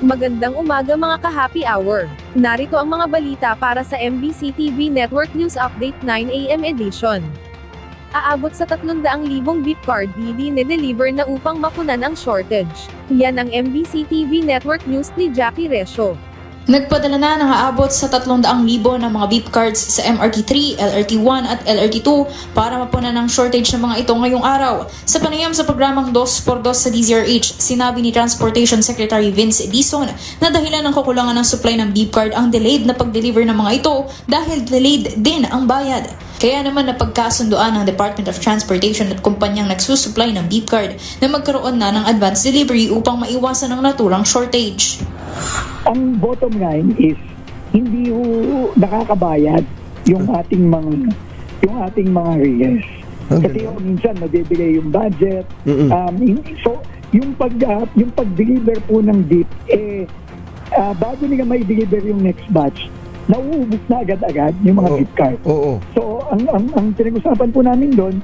Magandang umaga mga ka-happy hour. Narito ang mga balita para sa MBC TV Network News Update 9 AM edition. Aabot sa 300,000 beep card i-deliver na upang mapunan ang shortage. Yan ang MBC TV Network News ni Jackie Resio. Nagpadala na ng aabot sa 300,000 ng mga beep cards sa MRT3, LRT1 at LRT2 para mapunan ng shortage ng mga ito ngayong araw. Sa panayam sa programang 2x2 sa DZRH, sinabi ni Transportation Secretary Vince Edison na dahilan ng kakulangan ng supply ng beep card ang delayed na pag-deliver ng mga ito dahil delayed din ang bayad. Kaya naman napagkasunduan ng Department of Transportation at kumpanyang nagsusupply ng beep card na magkaroon na ng advance delivery upang maiwasan ang naturang shortage. Ang bottom line is hindi nakakabayad yung ating mga arrears. Kasi minsan nade-delay yung budget. So yung pag-deliver po ng beep bago nila may deliver yung next batch, nauubos na agad-agad yung mga beep card. So ang pinag-usapan po namin doon,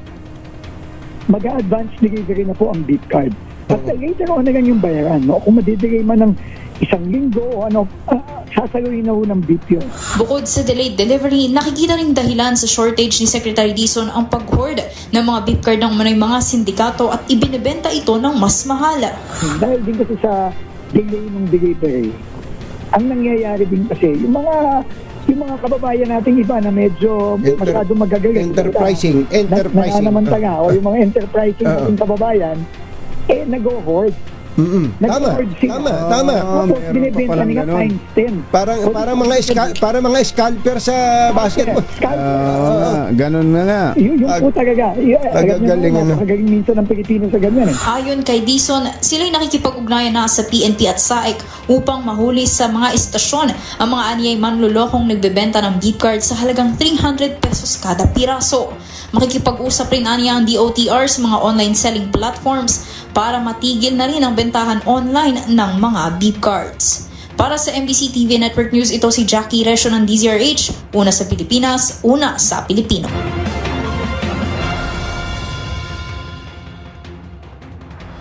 mag-advance delivery na po ang beep card. At later on na lang yung bayaran, no? Kung madidelay man ng isang linggo o sasaluhin na ho ng beep yun. Bukod sa delayed delivery, nakikita rin dahilan sa shortage ni Secretary Dizon ang pag-hoard ng mga beep card ng mga sindikato at ibinebenta ito ng mas mahal. Dahil din kasi sa delay ng delivery, ang nangyayari din kasi, yung mga kababayan nating iba na medyo masyado magagaling. Enterprising. Nananamantala, o yung mga enterprising nating kababayan, nag-hoard. Tama. Tapos binibenta nila times 10. Parang mga scalper sa basketball. Ganun na nga. Yung po talaga. Magaling minsan ng Pilipino sa ganyan. Ayon kay Dizon, sila'y nakikipag-ugnayan na sa PNP at SAIC upang mahuli sa mga istasyon ang mga anyay manlulokong nagbebenta ng beep card sa halagang 300 pesos kada piraso. Makikipag-usap rin aniya ang DOTR sa mga online selling platforms para matigil na rin ang bentahan online ng mga beep cards. Para sa MBC TV Network News, ito si Jackie Resio ng DZRH, una sa Pilipinas, una sa Pilipino.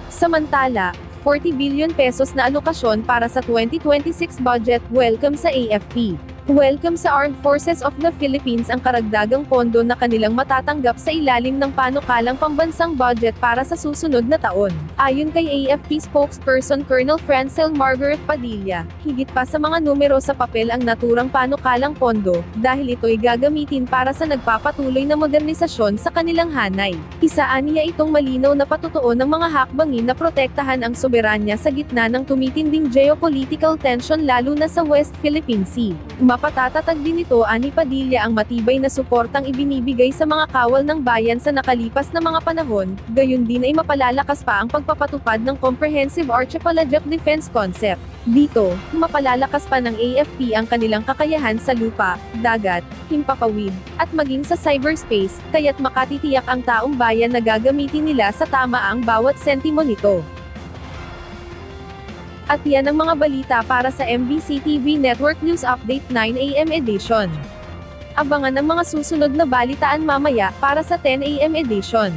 Samantala, 40 billion pesos na alokasyon para sa 2026 budget welcome sa AFP. Welcome sa Armed Forces of the Philippines ang karagdagang pondo na kanilang matatanggap sa ilalim ng panukalang pambansang budget para sa susunod na taon. Ayon kay AFP spokesperson Colonel Francel Margaret Padilla, higit pa sa mga numero sa papel ang naturang panukalang pondo, dahil ito'y gagamitin para sa nagpapatuloy na modernisasyon sa kanilang hanay. Isaan niya itong malinaw na patutuon ng mga hakbangin na protektahan ang soberanya sa gitna ng tumitinding geopolitical tension lalo na sa West Philippine Sea. Mapatatatag din ito ani Padilla ang matibay na suportang ibinibigay sa mga kawal ng bayan sa nakalipas na mga panahon, gayon din ay mapalalakas pa ang pagpapatupad ng Comprehensive Archipelagic Defense Concept. Dito, mapalalakas pa ng AFP ang kanilang kakayahan sa lupa, dagat, himpapawid, at maging sa cyberspace, kaya't makatitiyak ang taong bayan na gagamitin nila sa tama ang bawat sentimo nito. At yan ang mga balita para sa MBC TV Network News Update 9 AM edition. Abangan ang mga susunod na balitaan mamaya para sa 10 AM edition.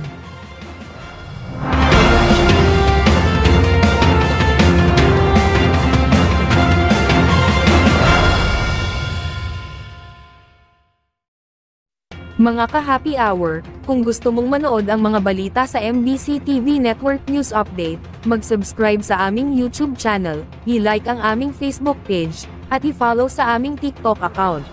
Mga ka-happy hour, kung gusto mong manood ang mga balita sa MBC TV Network News Update, mag-subscribe sa aming YouTube channel, i-like ang aming Facebook page, at i-follow sa aming TikTok account.